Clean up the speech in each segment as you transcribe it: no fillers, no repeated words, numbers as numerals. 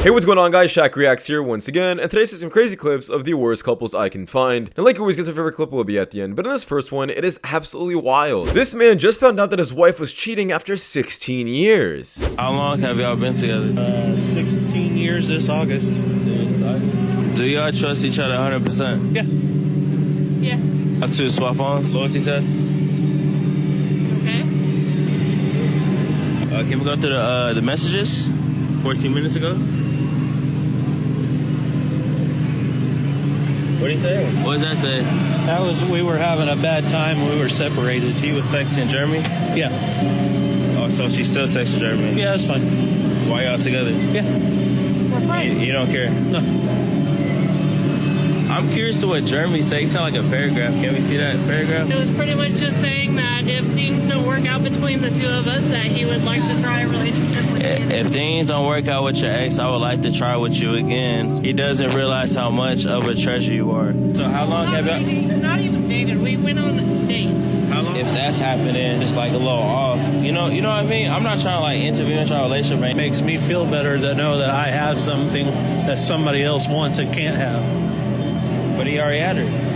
Hey, what's going on, guys? Shak-Reacts here once again, and today's some crazy clips of the worst couples I can find. And like always, guess my favorite clip will be at the end, but in this first one, it is absolutely wild. This man just found out that his wife was cheating after 16 years. How long have y'all been together? 16 years this August. Do y'all trust each other 100%? Yeah. Yeah. Up to swap on loyalty test. Okay. Can we go through the messages? 14 minutes ago. What did he say? What does that say? That was, we were having a bad time when we were separated. He was texting Jeremy? Yeah. Oh, so she still texting Jeremy? Yeah, that's fine. Why y'all together? Yeah. We're friends. You don't care? No. I'm curious to what Jeremy said. He sounded like a paragraph. Can we see that paragraph? It was pretty much just saying that if things don't work out between the two of us, that he would like to try a relationship with me. If things don't work out with your ex, I would like to try with you again. He doesn't realize how much of a treasure you are. So how long have y'all... Not even dated. We went on dates. How long? If that's happening, just like a little off, you know what I mean? I'm not trying to like intervene in your relationship. It makes me feel better to know that I have something that somebody else wants and can't have. But he already had her.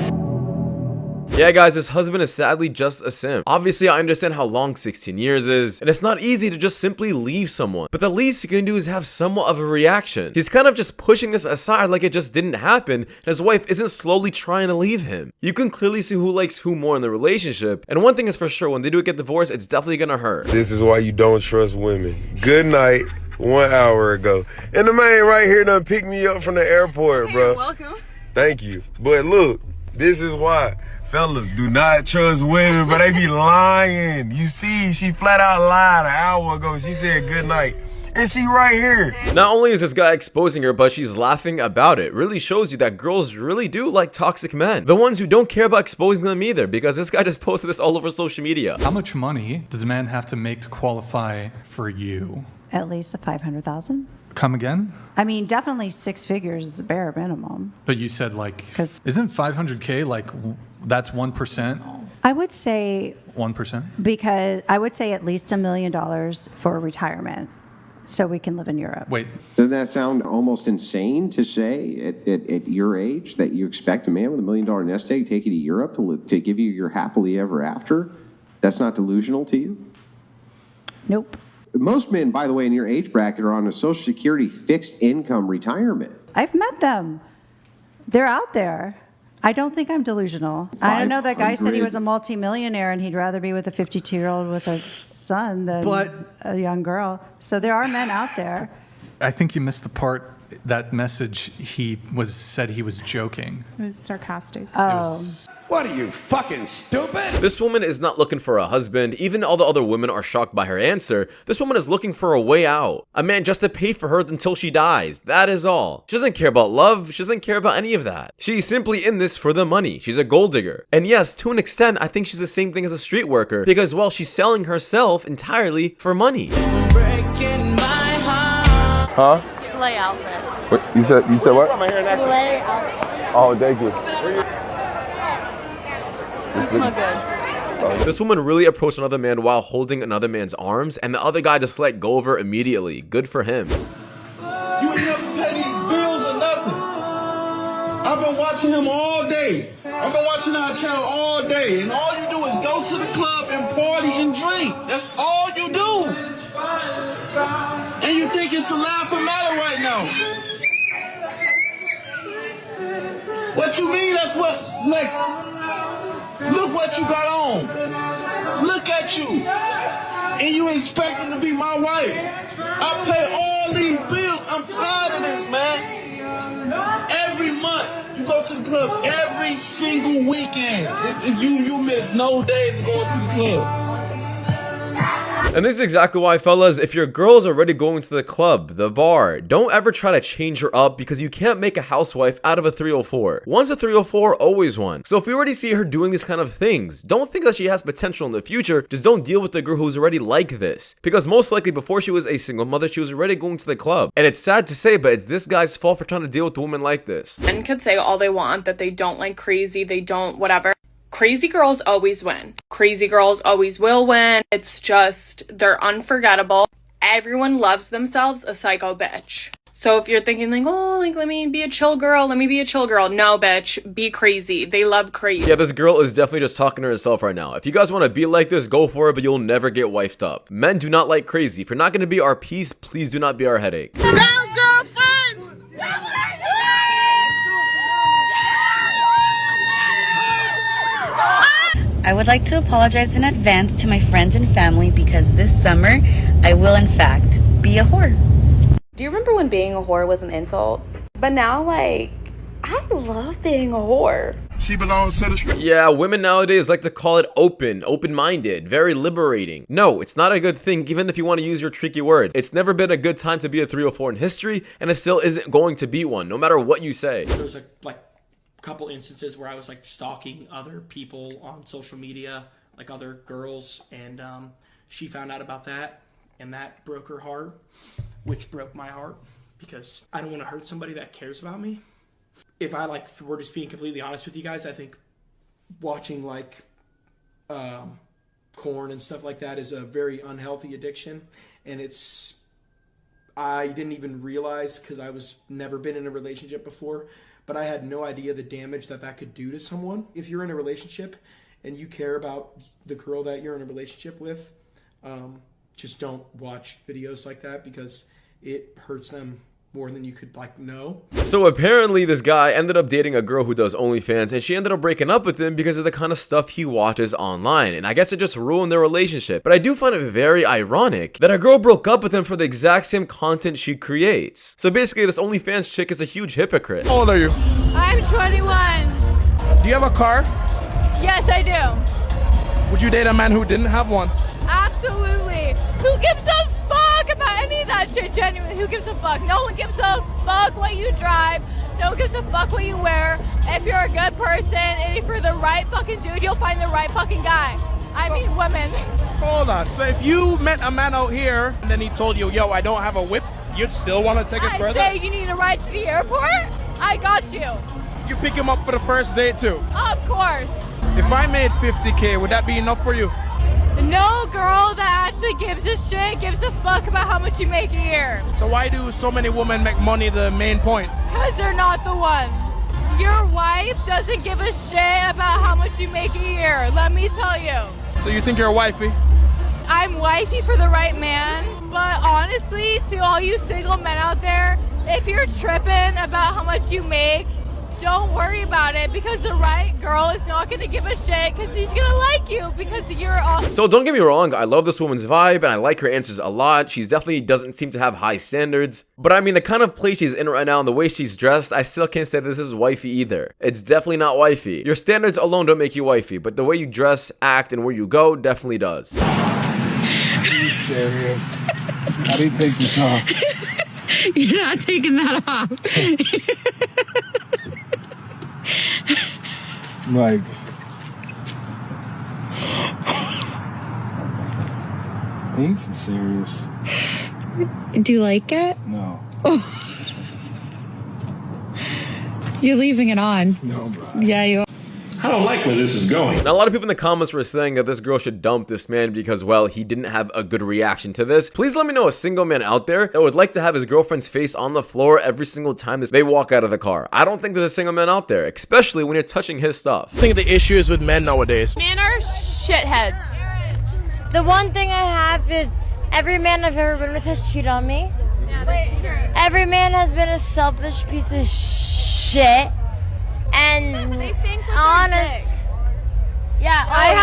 Yeah, guys, his husband is sadly just a simp. Obviously, I understand how long 16 years is, and it's not easy to just simply leave someone. But the least you can do is have somewhat of a reaction. He's kind of just pushing this aside like it just didn't happen, and his wife isn't slowly trying to leave him. You can clearly see who likes who more in the relationship, and one thing is for sure, when they do get divorced, it's definitely gonna hurt. This is why you don't trust women. Good night. 1 hour ago. And the man right here done picked me up from the airport, bro. You're welcome. Thank you. But look, this is why. Fellas, do not trust women, but they be lying. You see, she flat out lied an hour ago. She said good night. And she right here. Not only is this guy exposing her, but she's laughing about it. Really shows you that girls really do like toxic men. The ones who don't care about exposing them either, because this guy just posted this all over social media. How much money does a man have to make to qualify for you? At least a 500,000. Come again? I mean, definitely 6 figures is the bare minimum. But you said like, 'Cause- isn't 500K like, that's 1%? I would say 1%? because I would say at least $1 million for retirement, so we can live in Europe. Wait, Doesn't that sound almost insane to say at your age that you expect a man with $1 million nest egg to take you to Europe to give you your happily ever after? That's not delusional to you? Nope. Most men, by the way, in your age bracket are on a Social Security fixed income retirement. I've met them. They're out there. I don't think I'm delusional. I don't know. That guy said he was a multimillionaire and he'd rather be with a 52-year-old with a son than a young girl. So there are men out there. I think you missed the part, that message, said he was joking. It was sarcastic. Oh. What are you, fucking stupid? This woman is not looking for a husband. Even all the other women are shocked by her answer. This woman is looking for a way out. A man just to pay for her until she dies. That is all. She doesn't care about love. She doesn't care about any of that. She's simply in this for the money. She's a gold digger. And yes, to an extent, I think she's the same thing as a street worker, because, well, she's selling herself entirely for money. Breaking my heart. Huh? Slay outfit. What, you said what? Slay outfit. Oh, thank you. Smell good. This woman really approached another man while holding another man's arms, and the other guy just let go of her immediately. Good for him. You ain't never pay these bills or nothing. I've been watching him all day. I've been watching our channel all day, and all you do is go to the club and party and drink. That's all you do. And you think it's a laughing matter right now. What you mean that's what next? Look what you got on. Look at you. And you expecting to be my wife. I pay all these bills. I'm tired of this, man. Every month, you go to the club every single weekend. You miss no days going to the club. And this is exactly why, fellas, if your girl's already going to the club, the bar, don't ever try to change her up, because you can't make a housewife out of a 304. Once a 304, always one. So if you already see her doing these kind of things, don't think that she has potential in the future. Just don't deal with the girl who's already like this. Because most likely before she was a single mother, she was already going to the club. And it's sad to say, but it's this guy's fault for trying to deal with a woman like this. Men could say all they want, that they don't like crazy, they don't whatever. Crazy girls always win. Crazy girls always will win. It's just, they're unforgettable. Everyone loves themselves a psycho bitch. So if you're thinking like, oh, like, let me be a chill girl, let me be a chill girl. No, bitch, be crazy. They love crazy. Yeah, this girl is definitely just talking to herself right now. If you guys want to be like this, go for it, but you'll never get wifed up. Men do not like crazy. If you're not going to be our peace, please do not be our headache. No, girlfriend! I would like to apologize in advance to my friends and family because this summer I will in fact be a whore. Do you remember when being a whore was an insult? But now, like, I love being a whore. She belongs to the street. Yeah, women nowadays like to call it open-minded, very liberating. No, it's not a good thing, even if you want to use your tricky words. It's never been a good time to be a 304 in history, and it still isn't going to be one, no matter what you say. There's a couple instances where I was like stalking other people on social media, like other girls, and she found out about that, and that broke her heart, which broke my heart, because I don't want to hurt somebody that cares about me. If I were just being completely honest with you guys, I think watching porn and stuff like that is a very unhealthy addiction, and I didn't even realize, because I was never been in a relationship before, but I had no idea the damage that could do to someone. If you're in a relationship and you care about the girl that you're in a relationship with, just don't watch videos like that, because it hurts them more than you could know. So apparently this guy ended up dating a girl who does OnlyFans, and she ended up breaking up with him because of the kind of stuff he watches online, and I guess it just ruined their relationship. But I do find it very ironic that a girl broke up with him for the exact same content she creates. So basically this OnlyFans chick is a huge hypocrite. How old are you? I'm 21. Do you have a car? Yes, I do. Would you date a man who didn't have one? Absolutely. Who gives a fuck about any of that shit? Genuinely, who gives a fuck? No one gives a fuck what you drive. No one gives a fuck what you wear. If you're a good person and if you're the right fucking dude, you'll find the right fucking guy. I mean, women. Hold on. So if you met a man out here and then he told you, yo, I don't have a whip, you'd still want to take it further? I say you need a ride to the airport? I got you. You pick him up for the first date too? Of course. If I made 50K, would that be enough for you? No girl that actually gives a shit gives a fuck about how much you make a year. So why do so many women make money the main point? Because they're not the one. Your wife doesn't give a shit about how much you make a year, let me tell you. So you think you're wifey? I'm wifey for the right man, but honestly, to all you single men out there, if you're tripping about how much you make, don't worry about it, because the right girl is not going to give a shit, because she's going to like you because you're all. So don't get me wrong, I love this woman's vibe and I like her answers a lot. She definitely doesn't seem to have high standards. But I mean, the kind of place she's in right now and the way she's dressed, I still can't say this is wifey either. It's definitely not wifey. Your standards alone don't make you wifey, but the way you dress, act, and where you go definitely does. Are you serious? How do you take this off? You're not taking that off. Like, are you serious? Do you like it? No. Oh. You're leaving it on. No, bro. Yeah, you are. I don't like where this is going. Now, a lot of people in the comments were saying that this girl should dump this man because, well, he didn't have a good reaction to this. Please let me know a single man out there that would like to have his girlfriend's face on the floor every single time they walk out of the car. I don't think there's a single man out there, especially when you're touching his stuff. I think the issue is with men nowadays. Men are shitheads. The one thing I have is every man I've ever been with has cheated on me. Yeah, every man has been a selfish piece of shit. And they think honest, yeah, I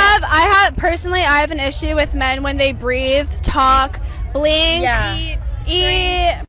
have an issue with men when they breathe, talk, blink, eat,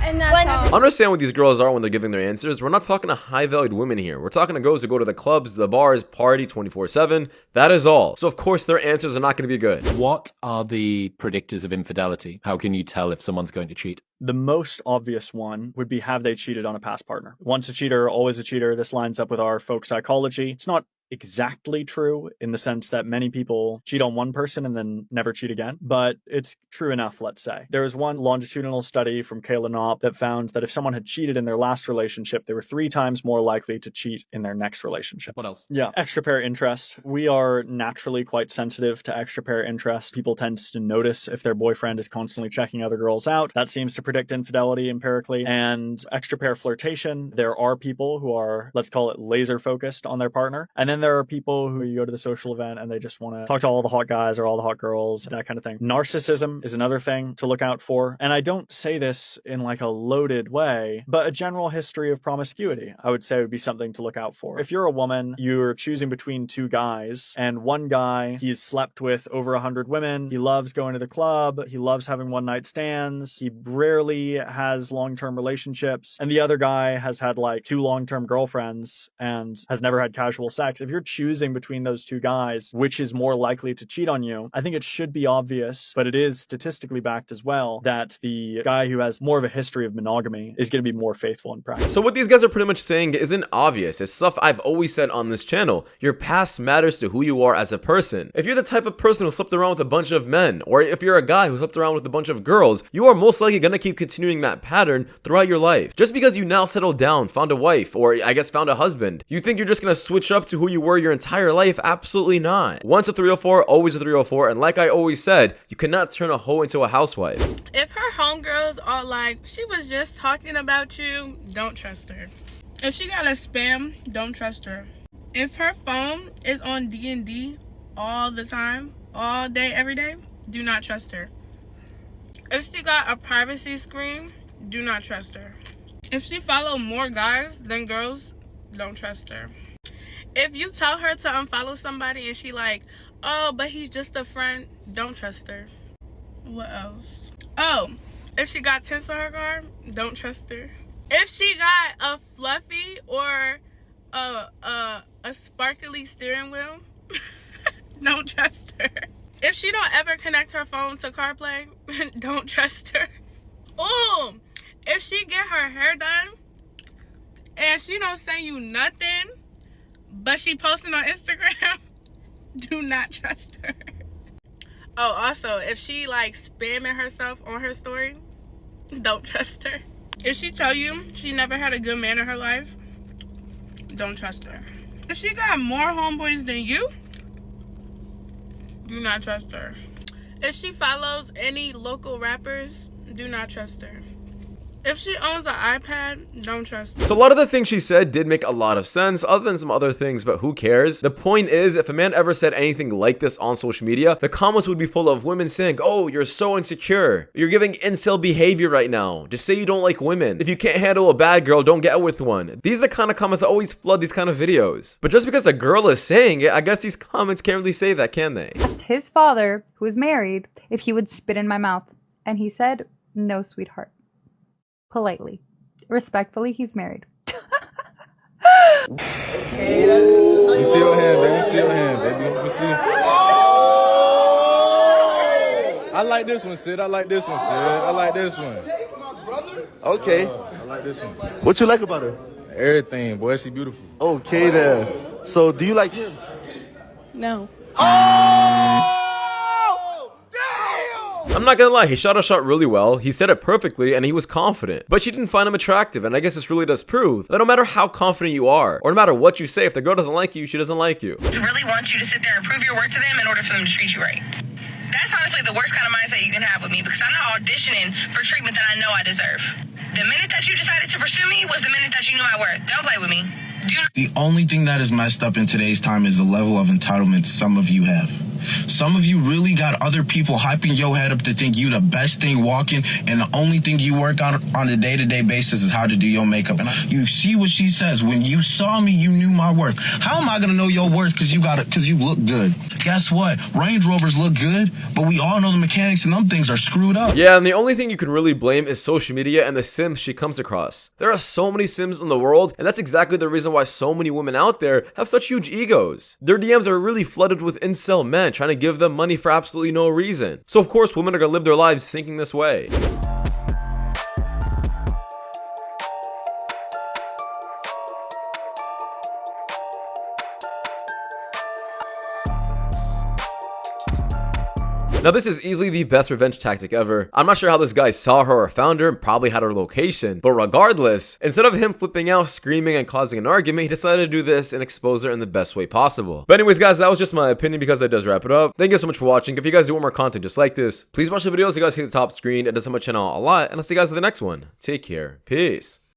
and that's all. Understand what these girls are when they're giving their answers. We're not talking to high-valued women here. We're talking to girls who go to the clubs, the bars, party 24/7. That is all. So of course their answers are not going to be good. What are the predictors of infidelity? How can you tell if someone's going to cheat? The most obvious one would be, have they cheated on a past partner? Once a cheater, always a cheater. This lines up with our folk psychology. It's not exactly true in the sense that many people cheat on one person and then never cheat again, but it's true enough, let's say. There was one longitudinal study from Kayla Knopp that found that if someone had cheated in their last relationship, they were 3 times more likely to cheat in their next relationship. What else? Yeah. Extra pair interest. We are naturally quite sensitive to extra pair interest. People tend to notice if their boyfriend is constantly checking other girls out. That seems to predict infidelity empirically. And extra pair flirtation. There are people who are, let's call it, laser focused on their partner. And then there are people who you go to the social event and they just want to talk to all the hot guys or all the hot girls, that kind of thing. Narcissism is another thing to look out for. And I don't say this in like a loaded way, but a general history of promiscuity, I would say, would be something to look out for. If you're a woman, you're choosing between 2 guys, and one guy, he's slept with over 100 women, he loves going to the club, he loves having one-night stands, he rarely has long-term relationships, and the other guy has had like 2 long-term girlfriends and has never had casual sex. If you're choosing between those 2 guys, which is more likely to cheat on you, I think it should be obvious, but it is statistically backed as well, that the guy who has more of a history of monogamy is going to be more faithful in practice. So what these guys are pretty much saying isn't obvious. It's stuff I've always said on this channel. Your past matters to who you are as a person. If you're the type of person who slept around with a bunch of men, or if you're a guy who slept around with a bunch of girls, you are most likely going to keep continuing that pattern throughout your life. Just because you now settled down, found a wife, or I guess found a husband, you think you're just going to switch up to who you were your entire life? Absolutely not. Once a 304, always a 304, and like I always said, you cannot turn a hoe into a housewife. If her homegirls are like, she was just talking about you, don't trust her. If she got a spam, don't trust her. If her phone is on D&D all the time, all day, every day, do not trust her. If she got a privacy screen, do not trust her. If she follow more guys than girls, don't trust her. If you tell her to unfollow somebody and she like, oh, but he's just a friend, don't trust her. What else? Oh, if she got tints on her car, don't trust her. If she got a fluffy or a sparkly steering wheel, don't trust her. If she don't ever connect her phone to CarPlay, don't trust her. Oh, if she get her hair done and she don't send you nothing, but she posting on Instagram, do not trust her. Oh, also, if she like spamming herself on her story, don't trust her. If she tell you she never had a good man in her life, don't trust her. If she got more homeboys than you, do not trust her. If she follows any local rappers, do not trust her. If she owns an iPad, don't trust her. So a lot of the things she said did make a lot of sense, other than some other things, but who cares? The point is, if a man ever said anything like this on social media, the comments would be full of women saying, oh, you're so insecure. You're giving incel behavior right now. Just say you don't like women. If you can't handle a bad girl, don't get with one. These are the kind of comments that always flood these kind of videos. But just because a girl is saying it, I guess these comments can't really say that, can they? Asked his father, who is married, if he would spit in my mouth. And he said, no, sweetheart. Politely. Respectfully, he's married. You see your hand, baby. You see your hand, baby. You see? I like this one, Sid. I like this one, Sid. I like this one. Okay. I like this one. What you like about her? Everything, boy. She beautiful. Okay then. So do you like him? No. I'm not gonna lie, he shot a shot really well, he said it perfectly, and he was confident. But she didn't find him attractive, and I guess this really does prove that no matter how confident you are, or no matter what you say, if the girl doesn't like you, she doesn't like you. To really want you to sit there and prove your worth to them in order for them to treat you right. That's honestly the worst kind of mindset you can have with me, because I'm not auditioning for treatment that I know I deserve. The minute that you decided to pursue me was the minute that you knew my worth. Don't play with me. The only thing that is messed up in today's time is the level of entitlement some of you have. Some of you really got other people hyping your head up to think you the best thing walking, and the only thing you work on a day-to-day basis is how to do your makeup. And you see what she says, when you saw me, you knew my worth. How am I gonna know your worth because you look good? Guess what? Range Rovers look good, but we all know the mechanics and them things are screwed up. Yeah, and the only thing you can really blame is social media and the sims she comes across. There are so many sims in the world, and that's exactly the reason why so many women out there have such huge egos. Their DMs are really flooded with incel men trying to give them money for absolutely no reason. So of course women are gonna live their lives thinking this way. Now this is easily the best revenge tactic ever. I'm not sure how this guy saw her or found her and probably had her location, but regardless, instead of him flipping out, screaming, and causing an argument, he decided to do this and expose her in the best way possible. But anyways guys, that was just my opinion because that does wrap it up. Thank you so much for watching. If you guys do want more content just like this, please watch the videos. You guys hit the top screen. It does help my channel a lot, and I'll see you guys in the next one. Take care. Peace.